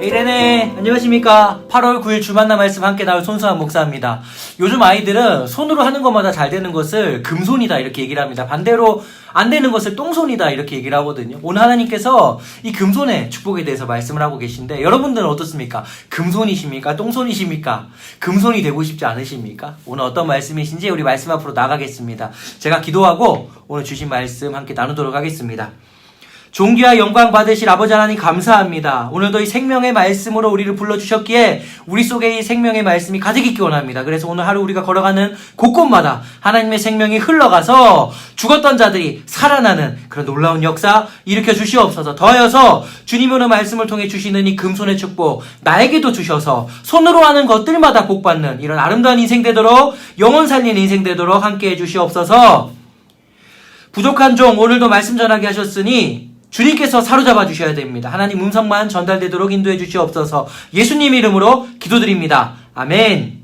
이래네. 안녕하십니까. 8월 9일 주만나 말씀 함께 나올 손수환 목사입니다. 요즘 아이들은 손으로 하는 것마다 잘 되는 것을 금손이다 이렇게 얘기를 합니다. 반대로 안 되는 것을 똥손이다 이렇게 얘기를 하거든요. 오늘 하나님께서 이 금손의 축복에 대해서 말씀을 하고 계신데 여러분들은 어떻습니까? 금손이십니까? 똥손이십니까? 금손이 되고 싶지 않으십니까? 오늘 어떤 말씀이신지 우리 말씀 앞으로 나가겠습니다. 제가 기도하고 오늘 주신 말씀 함께 나누도록 하겠습니다. 존귀와 영광 받으실 아버지 하나님 감사합니다. 오늘도 이 생명의 말씀으로 우리를 불러주셨기에 우리 속에 이 생명의 말씀이 가득 있기 원합니다. 그래서 오늘 하루 우리가 걸어가는 곳곳마다 하나님의 생명이 흘러가서 죽었던 자들이 살아나는 그런 놀라운 역사 일으켜 주시옵소서. 더하여서 주님의 말씀을 통해 주시는 이 금손의 축복 나에게도 주셔서 손으로 하는 것들마다 복받는 이런 아름다운 인생 되도록 영혼 살리는 인생 되도록 함께해 주시옵소서. 부족한 종 오늘도 말씀 전하게 하셨으니 주님께서 사로잡아 주셔야 됩니다. 하나님 음성만 전달되도록 인도해 주시옵소서. 예수님 이름으로 기도드립니다. 아멘.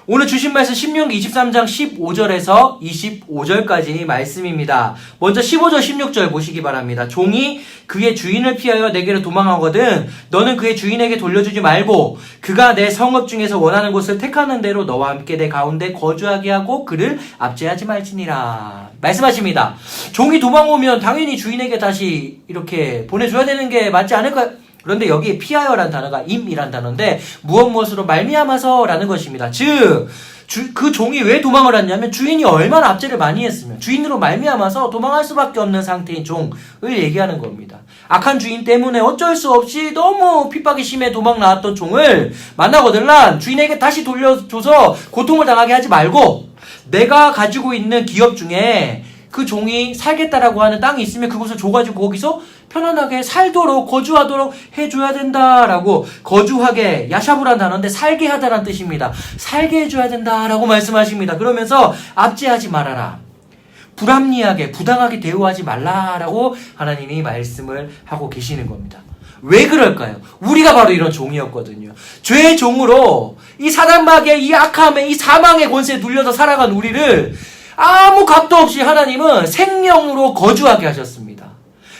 오늘 주신 말씀 신명기 23장 15절에서 25절까지 말씀입니다. 먼저 15절 16절 보시기 바랍니다. 종이 그의 주인을 피하여 내게로 도망하거든 너는 그의 주인에게 돌려주지 말고 그가 내 성읍 중에서 원하는 곳을 택하는 대로 너와 함께 내 가운데 거주하게 하고 그를 압제하지 말지니라. 말씀하십니다. 종이 도망오면 당연히 주인에게 다시 이렇게 보내줘야 되는 게 맞지 않을까요? 그런데 여기에 피하여란 단어가 임이란 단어인데 무엇으로 말미암아서라는 것입니다. 즉 그 종이 왜 도망을 했냐면 주인이 얼마나 압제를 많이 했으면 주인으로 말미암아서 도망할 수밖에 없는 상태인 종을 얘기하는 겁니다. 악한 주인 때문에 어쩔 수 없이 너무 핍박이 심해 도망 나왔던 종을 만나거들란 주인에게 다시 돌려줘서 고통을 당하게 하지 말고 내가 가지고 있는 기업 중에 그 종이 살겠다라고 하는 땅이 있으면 그곳을 줘가지고 거기서 편안하게 살도록 거주하도록 해줘야 된다라고 거주하게 야샤브란 단어인데 살게 하다라는 뜻입니다. 살게 해줘야 된다라고 말씀하십니다. 그러면서 압제하지 말아라. 불합리하게 부당하게 대우하지 말라라고 하나님이 말씀을 하고 계시는 겁니다. 왜 그럴까요? 우리가 바로 이런 종이었거든요. 죄의 종으로 이 사단마귀의 이 악함의 이 사망의 권세에 눌려서 살아간 우리를 아무 값도 없이 하나님은 생명으로 거주하게 하셨습니다.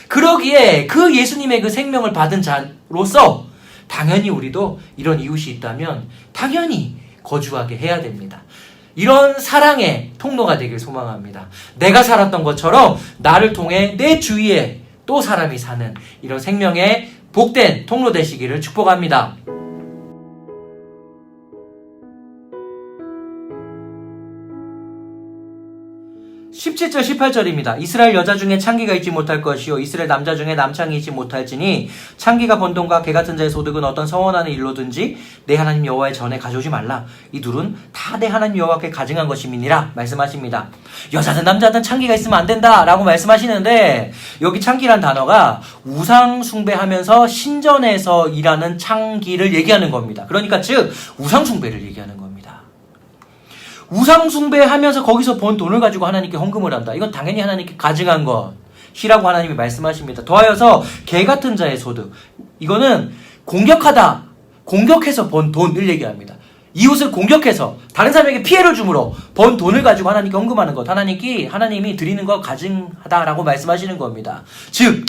그러기에 그 예수님의 그 생명을 받은 자로서 당연히 우리도 이런 이웃이 있다면 당연히 거주하게 해야 됩니다. 이런 사랑의 통로가 되길 소망합니다. 내가 살았던 것처럼 나를 통해 내 주위에 또 사람이 사는 이런 생명의 복된 통로 되시기를 축복합니다. 17절 18절입니다. 이스라엘 여자 중에 창기가 있지 못할 것이요 이스라엘 남자 중에 남창이 있지 못할지니 창기가 번 돈과 개 같은 자의 소득은 어떤 성원하는 일로든지 내 하나님 여호와의 전에 가져오지 말라. 이 둘은 다 내 하나님 여호와께 가증한 것임이니라 말씀하십니다. 여자든 남자든 창기가 있으면 안 된다라고 말씀하시는데 여기 창기란 단어가 우상 숭배하면서 신전에서 일하는 창기를 얘기하는 겁니다. 그러니까 즉 우상 숭배를 얘기하는 겁니다. 우상 숭배하면서 거기서 번 돈을 가지고 하나님께 헌금을 한다. 이건 당연히 하나님께 가증한 것이라고 하나님이 말씀하십니다. 더하여서 개 같은 자의 소득. 이거는 공격하다. 공격해서 번 돈을 얘기합니다. 이웃을 공격해서 다른 사람에게 피해를 줌으로 번 돈을 가지고 하나님께 헌금하는 것. 하나님이 드리는 것 가증하다라고 말씀하시는 겁니다. 즉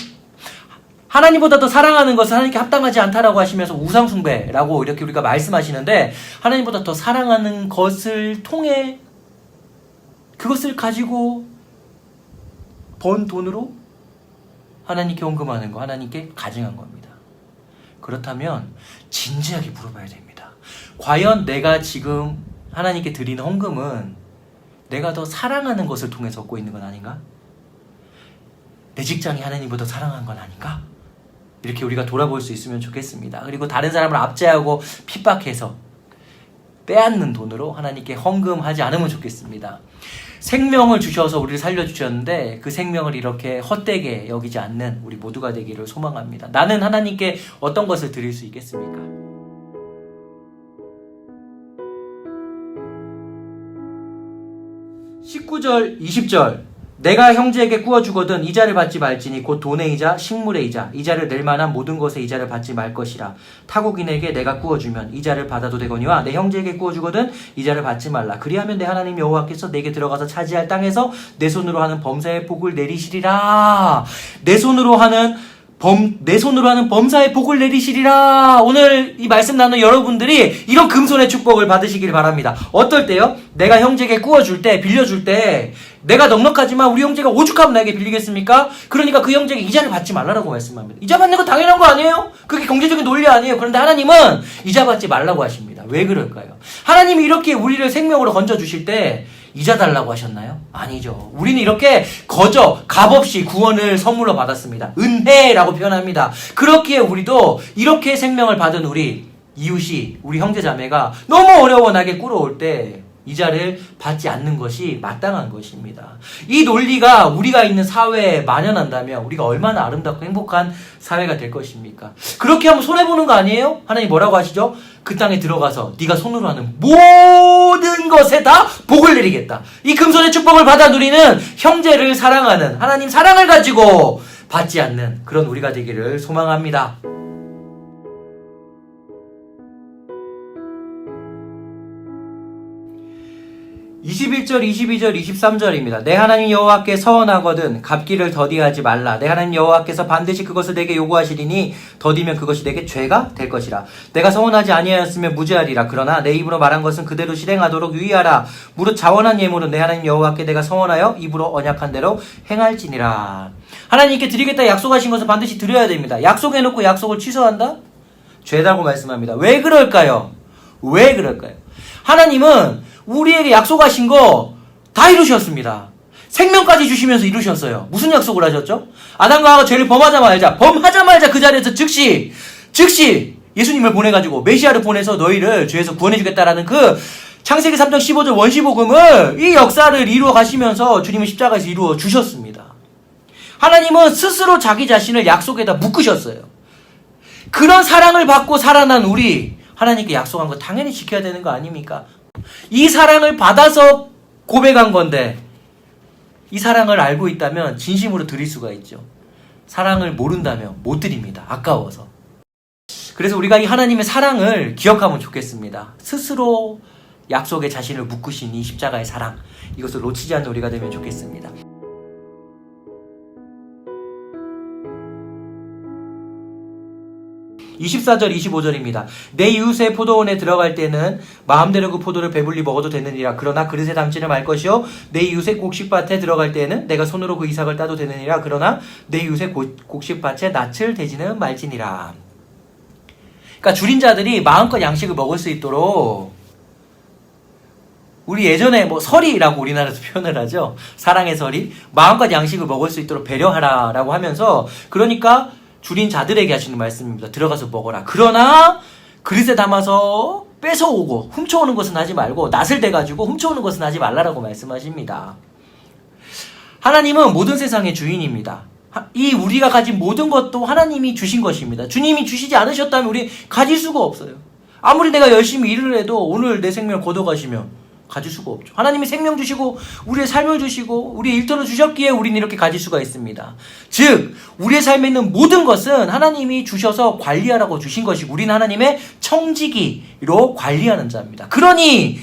하나님보다 더 사랑하는 것은 하나님께 합당하지 않다라고 하시면서 우상숭배라고 이렇게 우리가 말씀하시는데 하나님보다 더 사랑하는 것을 통해 그것을 가지고 번 돈으로 하나님께 헌금하는 거, 하나님께 가증한 겁니다. 그렇다면 진지하게 물어봐야 됩니다. 과연 내가 지금 하나님께 드리는 헌금은 내가 더 사랑하는 것을 통해서 얻고 있는 건 아닌가? 내 직장이 하나님보다 사랑한 건 아닌가? 이렇게 우리가 돌아볼 수 있으면 좋겠습니다. 그리고 다른 사람을 압제하고 핍박해서 빼앗는 돈으로 하나님께 헌금하지 않으면 좋겠습니다. 생명을 주셔서 우리를 살려주셨는데 그 생명을 이렇게 헛되게 여기지 않는 우리 모두가 되기를 소망합니다. 나는 하나님께 어떤 것을 드릴 수 있겠습니까? 19절 20절 내가 형제에게 구워주거든 이자를 받지 말지니 곧 돈의 이자 식물의 이자 이자를 낼 만한 모든 것의 이자를 받지 말 것이라. 타국인에게 내가 구워주면 이자를 받아도 되거니와 내 형제에게 구워주거든 이자를 받지 말라. 그리하면 내 하나님 여호와께서 내게 들어가서 차지할 땅에서 내 손으로 하는 범사의 복을 내리시리라. 내 손으로 하는 내 손으로 하는 범사에 복을 내리시리라. 오늘 이 말씀 나눈 여러분들이 이런 금손의 축복을 받으시길 바랍니다. 어떨 때요? 내가 형제에게 구워줄 때, 빌려줄 때 내가 넉넉하지만 우리 형제가 오죽하면 나에게 빌리겠습니까? 그러니까 그 형제에게 이자를 받지 말라고 말씀합니다. 이자 받는 거 당연한 거 아니에요? 그게 경제적인 논리 아니에요? 그런데 하나님은 이자 받지 말라고 하십니다. 왜 그럴까요? 하나님이 이렇게 우리를 생명으로 건져주실 때 이자 달라고 하셨나요? 아니죠. 우리는 이렇게 값없이 구원을 선물로 받았습니다. 은혜라고 표현합니다. 그렇기에 우리도 이렇게 생명을 받은 우리 이웃이, 우리 형제자매가 너무 어려워 나게 꿇어올 때 이자를 받지 않는 것이 마땅한 것입니다. 이 논리가 우리가 있는 사회에 만연한다면 우리가 얼마나 아름답고 행복한 사회가 될 것입니까? 그렇게 하면 손해보는 거 아니에요? 하나님 뭐라고 하시죠? 그 땅에 들어가서 네가 손으로 하는 모든 것에 다 복을 내리겠다. 이 금손의 축복을 받아 누리는 형제를 사랑하는 하나님 사랑을 가지고 받지 않는 그런 우리가 되기를 소망합니다. 21절, 22절, 23절입니다. 내 하나님 여호와께 서원하거든 갚기를 더디하지 말라. 내 하나님 여호와께서 반드시 그것을 내게 요구하시리니 더디면 그것이 내게 죄가 될 것이라. 내가 서원하지 아니하였으면 무죄하리라. 그러나 내 입으로 말한 것은 그대로 실행하도록 유의하라. 무릇 자원한 예물은 내 하나님 여호와께 내가 서원하여 입으로 언약한 대로 행할지니라. 하나님께 드리겠다 약속하신 것을 반드시 드려야 됩니다. 약속해놓고 약속을 취소한다? 죄다고 말씀합니다. 왜 그럴까요? 왜 그럴까요? 하나님은 우리에게 약속하신 거 다 이루셨습니다. 생명까지 주시면서 이루셨어요. 무슨 약속을 하셨죠? 아담과 하와가 죄를 범하자마자 그 자리에서 즉시 예수님을 보내가지고 메시아를 보내서 너희를 죄에서 구원해주겠다라는 그 창세기 3장 15절 원시복음을 이 역사를 이루어 가시면서 주님은 십자가에서 이루어 주셨습니다. 하나님은 스스로 자기 자신을 약속에다 묶으셨어요. 그런 사랑을 받고 살아난 우리 하나님께 약속한 거 당연히 지켜야 되는 거 아닙니까? 이 사랑을 받아서 고백한 건데 이 사랑을 알고 있다면 진심으로 드릴 수가 있죠. 사랑을 모른다면 못 드립니다. 아까워서. 그래서 우리가 이 하나님의 사랑을 기억하면 좋겠습니다. 스스로 약속에 자신을 묶으신 이 십자가의 사랑, 이것을 놓치지 않는 우리가 되면 좋겠습니다. 24절 25절입니다. 내 이웃의 포도원에 들어갈 때는 마음대로 그 포도를 배불리 먹어도 되느니라. 그러나 그릇에 담지는 말 것이요 내 이웃의 곡식밭에 들어갈 때는 내가 손으로 그 이삭을 따도 되느니라. 그러나 내 이웃의 곡식밭에 낯을 대지는 말지니라. 그러니까 줄인 자들이 마음껏 양식을 먹을 수 있도록, 우리 예전에 설이라고 우리나라에서 표현을 하죠. 사랑의 설이. 마음껏 양식을 먹을 수 있도록 배려하라라고 하면서, 그러니까 줄인 자들에게 하시는 말씀입니다. 들어가서 먹어라. 그러나 그릇에 담아서 뺏어오고 훔쳐오는 것은 하지 말고, 낯을 대가지고 훔쳐오는 것은 하지 말라라고 말씀하십니다. 하나님은 모든 세상의 주인입니다. 이 우리가 가진 모든 것도 하나님이 주신 것입니다. 주님이 주시지 않으셨다면 우리 가질 수가 없어요. 아무리 내가 열심히 일을 해도 오늘 내 생명을 거둬가시면 가질 수가 없죠. 하나님이 생명 주시고 우리의 삶을 주시고 우리의 일터를 주셨기에 우리는 이렇게 가질 수가 있습니다. 즉 우리의 삶에 있는 모든 것은 하나님이 주셔서 관리하라고 주신 것이고, 우리는 하나님의 청지기로 관리하는 자입니다. 그러니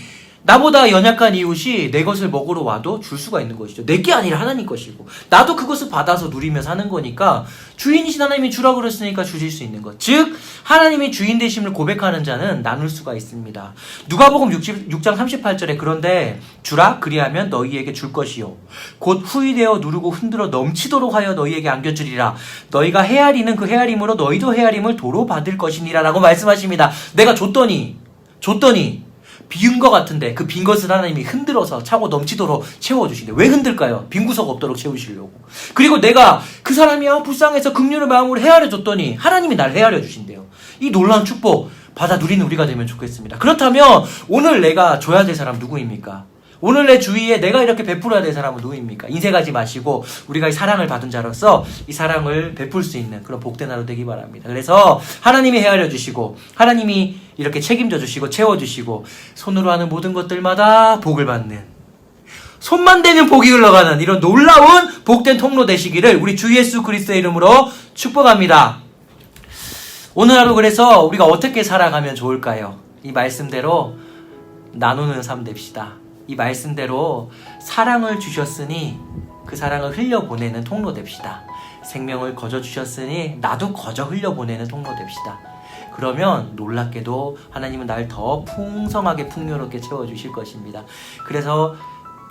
나보다 연약한 이웃이 내 것을 먹으러 와도 줄 수가 있는 것이죠. 내 게 아니라 하나님 것이고, 나도 그것을 받아서 누리며 사는 거니까 주인이신 하나님이 주라고 그랬으니까 주실 수 있는 것. 즉 하나님이 주인 되심을 고백하는 자는 나눌 수가 있습니다. 누가복음 6장 38절에 그런데 주라 그리하면 너희에게 줄 것이요 곧 후이되어 누르고 흔들어 넘치도록 하여 너희에게 안겨주리라. 너희가 헤아리는 그 헤아림으로 너희도 헤아림을 도로 받을 것이니라 라고 말씀하십니다. 내가 줬더니 비은 것 같은데 그 빈 것을 하나님이 흔들어서 차고 넘치도록 채워주신대. 왜 흔들까요? 빈 구석 없도록 채우시려고. 그리고 내가 그 사람이 불쌍해서 긍휼의 마음으로 헤아려 줬더니 하나님이 날 헤아려 주신대요. 이 놀라운 축복 받아 누리는 우리가 되면 좋겠습니다. 그렇다면 오늘 내가 줘야 될 사람 누구입니까? 오늘 내 주위에 내가 이렇게 베풀어야 될 사람은 누구입니까? 인색하지 마시고 우리가 이 사랑을 받은 자로서 이 사랑을 베풀 수 있는 그런 복된 하루 되기 바랍니다. 그래서 하나님이 헤아려 주시고 하나님이 이렇게 책임져 주시고 채워주시고 손으로 하는 모든 것들마다 복을 받는, 손만 대면 복이 흘러가는 이런 놀라운 복된 통로 되시기를 우리 주 예수 그리스도의 이름으로 축복합니다. 오늘 하루 그래서 우리가 어떻게 살아가면 좋을까요? 이 말씀대로 나누는 삶 됩시다. 이 말씀대로 사랑을 주셨으니 그 사랑을 흘려보내는 통로 됩시다. 생명을 거저 주셨으니 나도 거저 흘려보내는 통로 됩시다. 그러면 놀랍게도 하나님은 날 더 풍성하게 풍요롭게 채워주실 것입니다. 그래서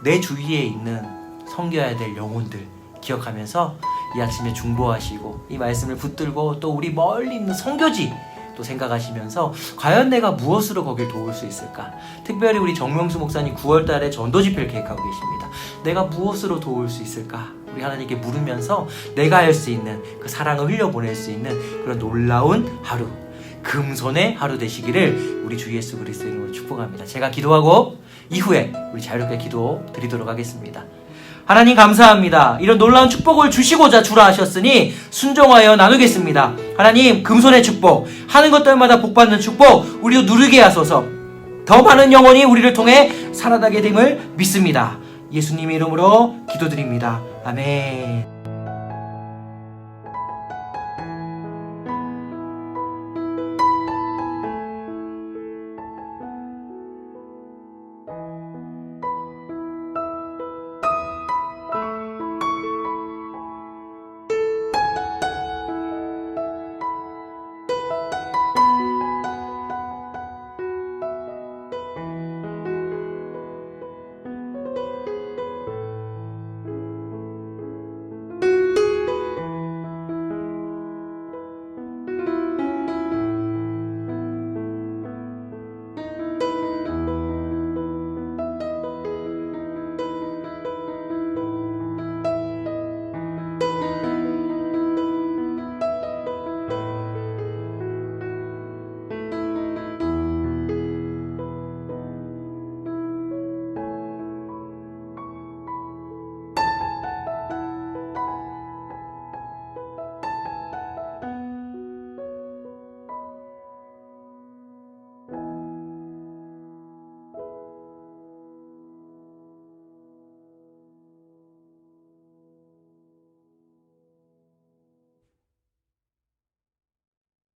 내 주위에 있는 섬겨야 될 영혼들 기억하면서 이 아침에 중보하시고 이 말씀을 붙들고 또 우리 멀리 있는 선교지 또 생각하시면서 과연 내가 무엇으로 거길 도울 수 있을까? 특별히 우리 정명수 목사님 9월달에 전도 집회를 계획하고 계십니다. 내가 무엇으로 도울 수 있을까? 우리 하나님께 물으면서 내가 할 수 있는 그 사랑을 흘려보낼 수 있는 그런 놀라운 하루, 금손의 하루 되시기를 우리 주 예수 그리스도 이름으로 축복합니다. 제가 기도하고 이후에 우리 자유롭게 기도 드리도록 하겠습니다. 하나님 감사합니다. 이런 놀라운 축복을 주시고자 주라 하셨으니 순종하여 나누겠습니다. 하나님 금손의 축복, 하는 것들마다 복받는 축복 우리도 누리게 하소서. 더 많은 영혼이 우리를 통해 살아나게 됨을 믿습니다. 예수님의 이름으로 기도드립니다. 아멘.